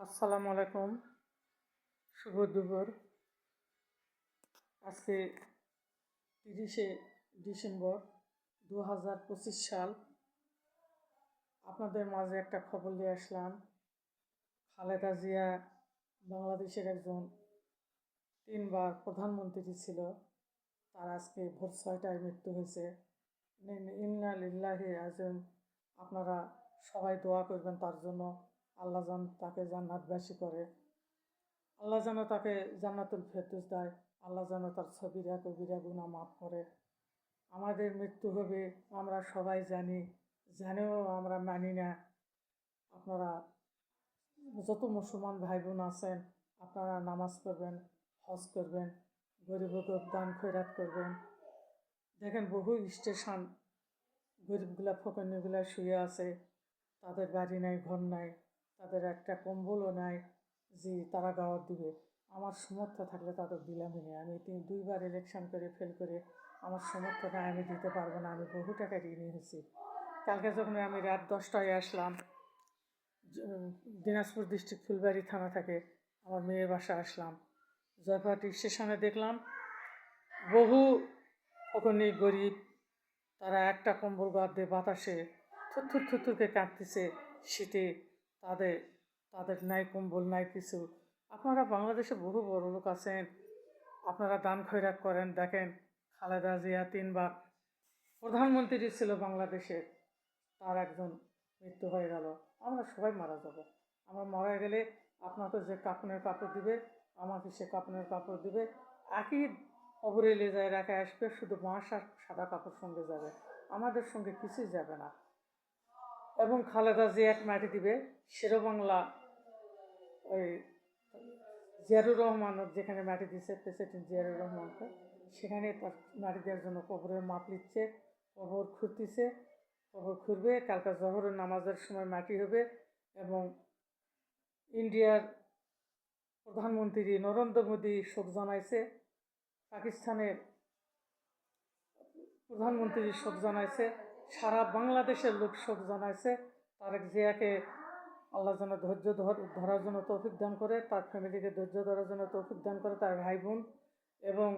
আসসালামু আলাইকুম, শুভ দুপুর। আজকে 30শে ডিসেম্বর 2025 সাল। আপনাদের মাঝে একটা খবর নিয়ে আসলাম। খালেদা জিয়া বাংলাদেশের একজন 3বার প্রধানমন্ত্রী ছিল। তার আজকে ভোর 6টায় মৃত্যু হয়েছে। ইন্না লিল্লাহি আজম। আপনারা সবাই দোয়া করবেন তার জন্য। আল্লাহ যেন তাকে জান্নাতবাসী করে, আল্লাহ যেন তাকে জান্নাতুল ফেরদৌস দেয়, আল্লাহ যেন তার সগীরা কবিরা গুনাহ মাফ করে। আমাদের মৃত্যু হবে আমরা সবাই জানি, জানেও আমরা মানি না। আপনারা যত মুসলমান ভাই বোন আছেন, আপনারা নামাজ পড়বেন, হজ করবেন, গরিবকে দান খয়রাত করবেন। দেখেন বহু স্টেশন গরিবগুলা ফকরনিগুলা শুয়ে আছে, তাদের বাড়ি নাই, ঘর নাই, তাদের একটা কম্বলও নাই যে তারা গাওয়ার দিবে। আমার সামর্থ্য থাকলে তাদের দিলামই নেই। আমি 2বার ইলেকশন করে ফেল করে আমার সামর্থ্যটা আমি দিতে পারবো না। আমি বহু টাকা ঋণী হয়েছি। কালকে যখন আমি রাত 10টায় আসলাম, দিনাজপুর ডিস্ট্রিক্ট ফুলবাড়ি থানা থেকে আমার মেয়ের বাসা আসলাম, জয়পাটি স্টেশনে দেখলাম বহু ফকরনি গরিব, তারা একটা কম্বল গাদ দিয়ে বাতাসে থুরথুর থুরথুরকে কাঁদতেছে শীতে। তাদের তাদের নাই কম্বল নাই কিছু। আপনারা বাংলাদেশে বহু বড় লোক আছেন, আপনারা দান খয়রাত করেন। দেখেন খালেদা জিয়া 3বার প্রধানমন্ত্রী ছিল বাংলাদেশের, তার একজন মৃত্যু হয়ে গেল। আমরা সবাই মারা যাব। আমরা মারা গেলে আপনাকে যে কাপড়ের কাপড় দিবে, আমাকে সে কাপড়ের কাপড় দিবে, একই কবরে নিয়ে যায় রেখে আসবে, শুধু বাঁশ আর সাদা কাপড় সঙ্গে যাবে, আমাদের সঙ্গে কিছুই যাবে না। এবং খালেদা জিয়া এক মাটি দিবে শেরেবাংলা, ওই জিয়ারুর রহমান যেখানে মাটি দিচ্ছে প্রেসিডেন্ট জিয়ারুর রহমানকে, সেখানে তার মাটি দেওয়ার জন্য কবরের মাপ নিচ্ছে, কবর খুঁড়তেছে, কবর খুঁড়বে। কালকে জহরের নামাজের সময় মাটি হবে। এবং ইন্ডিয়ার প্রধানমন্ত্রী নরেন্দ্র মোদী শোক জানাইছে, পাকিস্তানের প্রধানমন্ত্রী শোক জানাইছে, সারা বাংলাদেশের লোক শোক জানাইছে। তারেক জিয়াকে আল্লাহ যেন ধৈর্য ধরার জন্য তৌফিক দান করে, তার ফ্যামিলিকে ধৈর্য ধরার জন্য তৌফিক দান করে, তার ভাই বোন এবং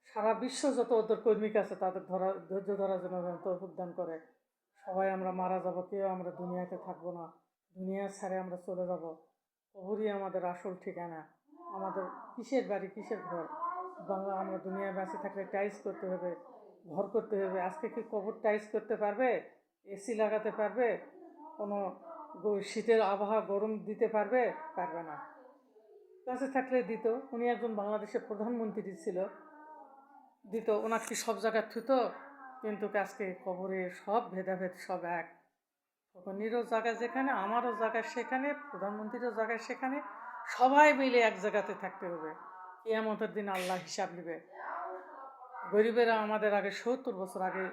সারা বিশ্ব যত ওদের কর্মীক আছে তাদের ধৈর্য ধরার জন্য তৌফিক দান করে। সবাই আমরা মারা যাব, কেউ আমরা দুনিয়াতে থাকবো না, দুনিয়া ছাড়ে আমরা চলে যাব। কবরই আমাদের আসল ঠিকানা। আমাদের কিসের বাড়ি, কিসের ঘর? বাংলা আমরা দুনিয়ায় বেঁচে থাকলে টাইস করতে হবে, ঘর করতে হবে। আজকে কি কবর টাইস করতে পারবে? এসি লাগাতে পারবে? কোনো শীতের আবহাওয়া গরম দিতে পারবে? পারবে না। কাছে থাকলে দিত। উনি একজন বাংলাদেশের প্রধানমন্ত্রী ছিল, দিত। ওনার কি সব জায়গায় থুত? কিন্তু আজকে কবরে সব ভেদাভেদ সব এক। ফকরনিরও জায়গা যেখানে, আমারও জায়গা সেখানে, প্রধানমন্ত্রীরও জায়গা সেখানে, সবাই মিলে এক জায়গাতে থাকতে হবে। কিয়ামতের দিন আল্লাহ হিসাব নেবে। গরিবেরা আমাদের আগে 70 বছর আগে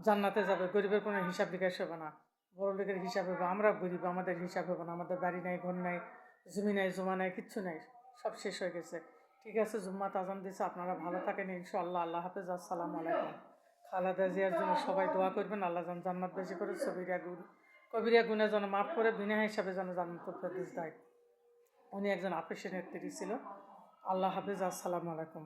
জান্নাতে যাবে, গরিবের কোনো হিসাব নিকাশ হবে না। বড় লোকের হিসাব হবে, আমরা গরিব, আমাদের হিসাব হবে না। আমাদের বাড়ি নাই, ঘর নাই, জমি নাই, জমা নাই, কিচ্ছু নাই, সব শেষ হয়ে গেছে। ঠিক আছে, জুম্মাত আজান দিচ্ছে, আপনারা ভালো থাকেন ইনশাআল্লাহ। আল্লাহ হাফেজ, আসসালামু আলাইকুম। খালেদা জিয়ার জন্য সবাই দোয়া করবেন, আল্লাহ যেন জান্নাত বেশি করে, কবিরা গুণা যেন মাফ করে, বিনা হিসাবে যেন জান্নাতুল ফেরদৌস দেয়। উনি একজন আপেক্ষিক নেত্রী ছিল। আল্লাহ হাফেজ, আসসালামু আলাইকুম।